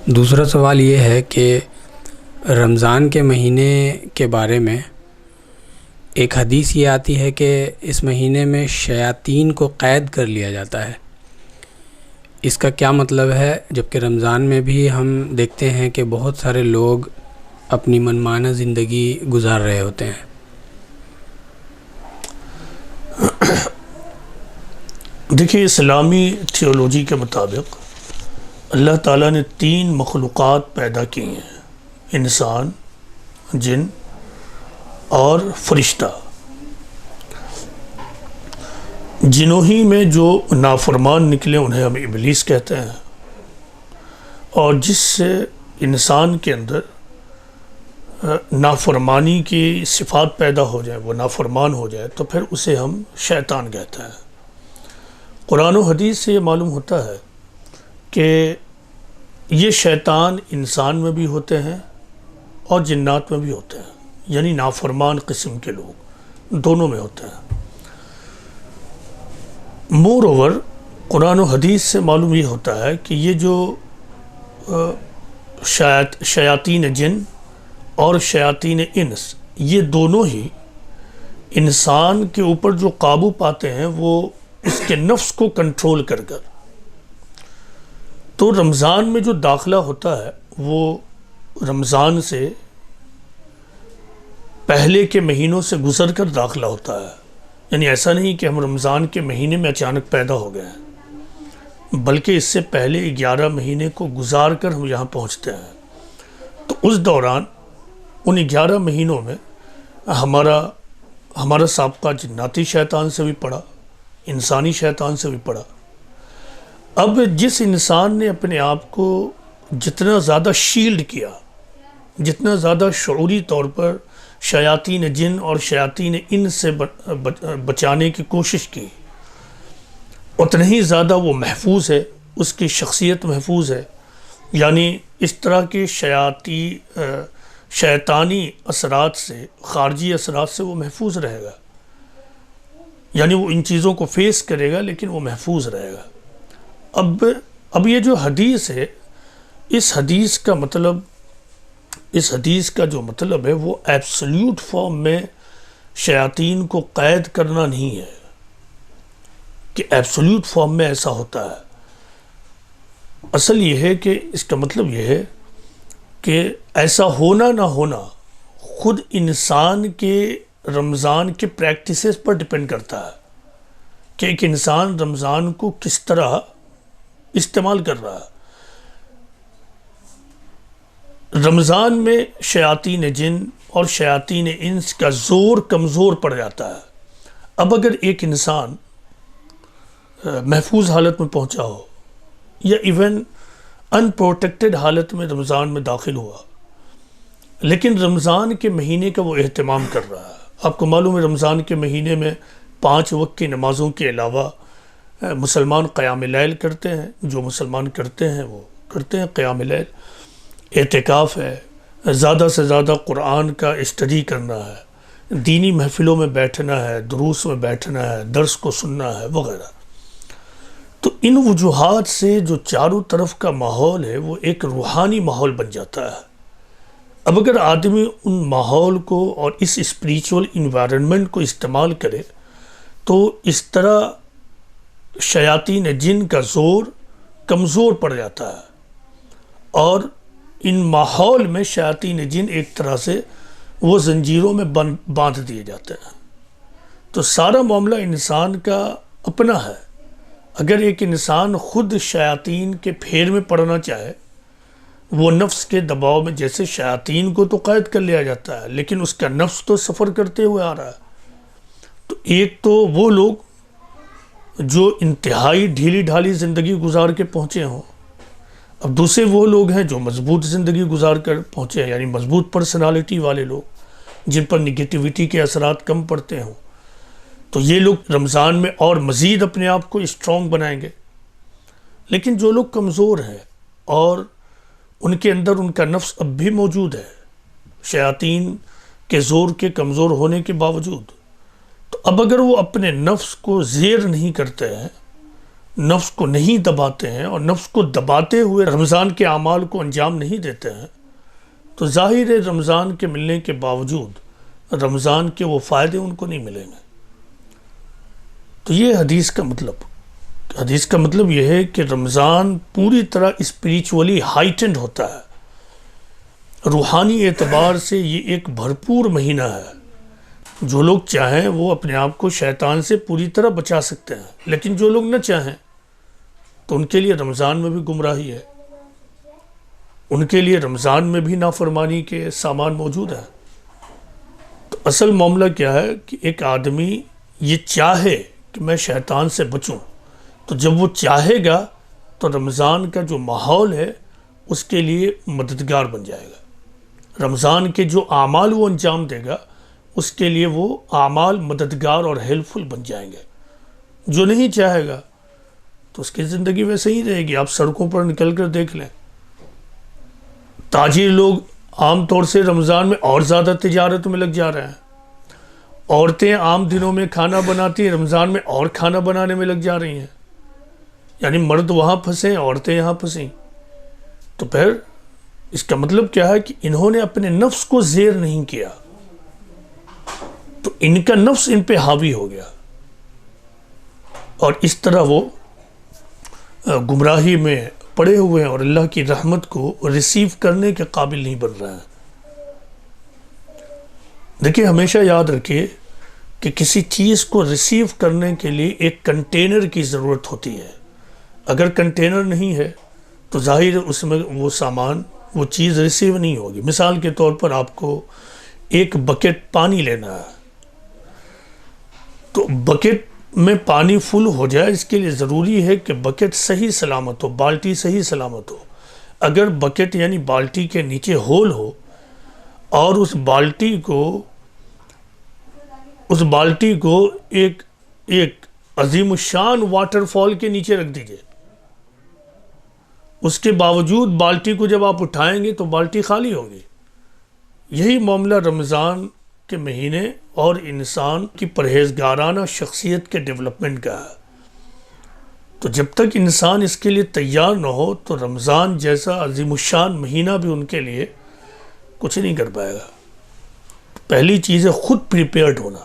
دوسرا سوال یہ ہے کہ رمضان کے مہینے کے بارے میں ایک حدیث یہ آتی ہے کہ اس مہینے میں شیاطین کو قید کر لیا جاتا ہے۔ اس کا کیا مطلب ہے؟ جبکہ رمضان میں بھی ہم دیکھتے ہیں کہ بہت سارے لوگ اپنی منمانہ زندگی گزار رہے ہوتے ہیں۔ دیکھیے، اسلامی تھیولوجی کے مطابق اللہ تعالیٰ نے 3 مخلوقات پیدا کی ہیں: انسان، جن اور فرشتہ۔ جنوں ہی میں جو نافرمان نکلے انہیں ہم ابلیس کہتے ہیں، اور جس سے انسان کے اندر نافرمانی کی صفات پیدا ہو جائیں، وہ نافرمان ہو جائے، تو پھر اسے ہم شیطان کہتے ہیں۔ قرآن و حدیث سے یہ معلوم ہوتا ہے کہ یہ شیطان انسان میں بھی ہوتے ہیں اور جنات میں بھی ہوتے ہیں، یعنی نافرمان قسم کے لوگ دونوں میں ہوتے ہیں۔ مور اوور قرآن و حدیث سے معلوم یہ ہوتا ہے کہ یہ جو شیاطین جن اور شیاطین انس، یہ دونوں ہی انسان کے اوپر جو قابو پاتے ہیں وہ اس کے نفس کو کنٹرول کر کر۔ تو رمضان میں جو داخلہ ہوتا ہے وہ رمضان سے پہلے کے مہینوں سے گزر کر داخلہ ہوتا ہے، یعنی ایسا نہیں کہ ہم رمضان کے مہینے میں اچانک پیدا ہو گئے ہیں، بلکہ اس سے پہلے 11 مہینے کو گزار کر ہم یہاں پہنچتے ہیں۔ تو اس دوران ان 11 مہینوں میں ہمارا سابقہ جناتی شیطان سے بھی پڑا، انسانی شیطان سے بھی پڑا۔ اب جس انسان نے اپنے آپ کو جتنا زیادہ شیلڈ کیا، جتنا زیادہ شعوری طور پر شیاطین جن اور شیاطین ان سے بچانے کی کوشش کی، اتنا ہی زیادہ وہ محفوظ ہے، اس کی شخصیت محفوظ ہے، یعنی اس طرح کے شیطانی اثرات سے، خارجی اثرات سے وہ محفوظ رہے گا، یعنی وہ ان چیزوں کو فیس کرے گا لیکن وہ محفوظ رہے گا۔ اب یہ جو حدیث ہے، اس حدیث کا جو مطلب ہے وہ ایبسلیوٹ فارم میں شیاطین کو قید کرنا نہیں ہے کہ ایبسلیوٹ فارم میں ایسا ہوتا ہے۔ اصل یہ ہے کہ اس کا مطلب یہ ہے کہ ایسا ہونا نہ ہونا خود انسان کے رمضان کے پریکٹسز پر ڈپینڈ کرتا ہے کہ ایک انسان رمضان کو کس طرح استعمال کر رہا ہے۔ رمضان میں شیاطین جن اور شیاطین انس کا زور کمزور پڑ جاتا ہے۔ اب اگر ایک انسان محفوظ حالت میں پہنچا ہو یا ایون ان پروٹیکٹڈ حالت میں رمضان میں داخل ہوا، لیکن رمضان کے مہینے کا وہ اہتمام کر رہا ہے۔ آپ کو معلوم ہے رمضان کے مہینے میں 5 وقت کی نمازوں کے علاوہ مسلمان قیام لیل کرتے ہیں، جو مسلمان کرتے ہیں وہ کرتے ہیں قیام لیل، اعتکاف ہے، زیادہ سے زیادہ قرآن کا اسٹڈی کرنا ہے، دینی محفلوں میں بیٹھنا ہے، دروس میں بیٹھنا ہے، درس کو سننا ہے وغیرہ۔ تو ان وجوہات سے جو چاروں طرف کا ماحول ہے وہ ایک روحانی ماحول بن جاتا ہے۔ اب اگر آدمی ان ماحول کو اور اس اسپریچول انوائرنمنٹ کو استعمال کرے تو اس طرح شیاطین جن کا زور کمزور پڑ جاتا ہے، اور ان ماحول میں شیاطین جن ایک طرح سے وہ زنجیروں میں باندھ دیے جاتے ہیں۔ تو سارا معاملہ انسان کا اپنا ہے۔ اگر ایک انسان خود شیاطین کے پھیر میں پڑنا چاہے، وہ نفس کے دباؤ میں، جیسے شیاطین کو تو قید کر لیا جاتا ہے لیکن اس کا نفس تو سفر کرتے ہوئے آ رہا ہے۔ تو ایک تو وہ لوگ جو انتہائی ڈھیلی ڈھالی زندگی گزار کے پہنچے ہوں، اب دوسرے وہ لوگ ہیں جو مضبوط زندگی گزار کر پہنچے ہیں، یعنی مضبوط پرسنالٹی والے لوگ جن پر نگیٹیوٹی کے اثرات کم پڑتے ہوں۔ تو یہ لوگ رمضان میں اور مزید اپنے آپ کو اسٹرانگ بنائیں گے۔ لیکن جو لوگ کمزور ہیں اور ان کے اندر ان کا نفس اب بھی موجود ہے، شیاطین کے زور کے کمزور ہونے کے باوجود، تو اب اگر وہ اپنے نفس کو زیر نہیں کرتے ہیں، نفس کو نہیں دباتے ہیں اور نفس کو دباتے ہوئے رمضان کے اعمال کو انجام نہیں دیتے ہیں، تو ظاہر ہے رمضان کے ملنے کے باوجود رمضان کے وہ فائدے ان کو نہیں ملیں گے۔ تو یہ حدیث کا مطلب یہ ہے کہ رمضان پوری طرح اسپریچولی ہائٹنڈ ہوتا ہے، روحانی اعتبار سے یہ ایک بھرپور مہینہ ہے۔ جو لوگ چاہیں وہ اپنے آپ کو شیطان سے پوری طرح بچا سکتے ہیں، لیکن جو لوگ نہ چاہیں تو ان کے لیے رمضان میں بھی گمراہی ہے، ان کے لیے رمضان میں بھی نافرمانی کے سامان موجود ہیں۔ تو اصل معاملہ کیا ہے کہ ایک آدمی یہ چاہے کہ میں شیطان سے بچوں، تو جب وہ چاہے گا تو رمضان کا جو ماحول ہے اس کے لیے مددگار بن جائے گا، رمضان کے جو اعمال وہ انجام دے گا اس کے لیے وہ اعمال مددگار اور ہیلپفل بن جائیں گے۔ جو نہیں چاہے گا تو اس کی زندگی ویسے ہی رہے گی۔ آپ سڑکوں پر نکل کر دیکھ لیں، تاجر لوگ عام طور سے رمضان میں اور زیادہ تجارت میں لگ جا رہے ہیں، عورتیں عام دنوں میں کھانا بناتی ہیں، رمضان میں اور کھانا بنانے میں لگ جا رہی ہیں، یعنی مرد وہاں پھنسے عورتیں یہاں پھنسیں۔ تو پھر اس کا مطلب کیا ہے کہ انہوں نے اپنے نفس کو زیر نہیں کیا، تو ان کا نفس ان پہ حاوی ہو گیا اور اس طرح وہ گمراہی میں پڑے ہوئے ہیں اور اللہ کی رحمت کو ریسیو کرنے کے قابل نہیں بن رہے ہیں۔ دیکھیں، ہمیشہ یاد رکھیے کہ کسی چیز کو ریسیو کرنے کے لیے ایک کنٹینر کی ضرورت ہوتی ہے۔ اگر کنٹینر نہیں ہے تو ظاہر ہے اس میں وہ سامان، وہ چیز ریسیو نہیں ہوگی۔ مثال کے طور پر آپ کو ایک بکٹ پانی لینا ہے، تو بکٹ میں پانی فل ہو جائے اس کے لیے ضروری ہے کہ بکٹ صحیح سلامت ہو، بالٹی صحیح سلامت ہو۔ اگر بکٹ یعنی بالٹی کے نیچے ہول ہو اور اس بالٹی کو ایک عظیم الشان واٹر فال کے نیچے رکھ دیجئے، اس کے باوجود بالٹی کو جب آپ اٹھائیں گے تو بالٹی خالی ہوگی۔ یہی معاملہ رمضان کے مہینے اور انسان کی پرہیزگارانہ شخصیت کے ڈیولپمنٹ کا ہے۔ تو جب تک انسان اس کے لیے تیار نہ ہو تو رمضان جیسا عظیم الشان مہینہ بھی ان کے لیے کچھ نہیں کر پائے گا۔ پہلی چیز ہے خود پریپیئرڈ ہونا۔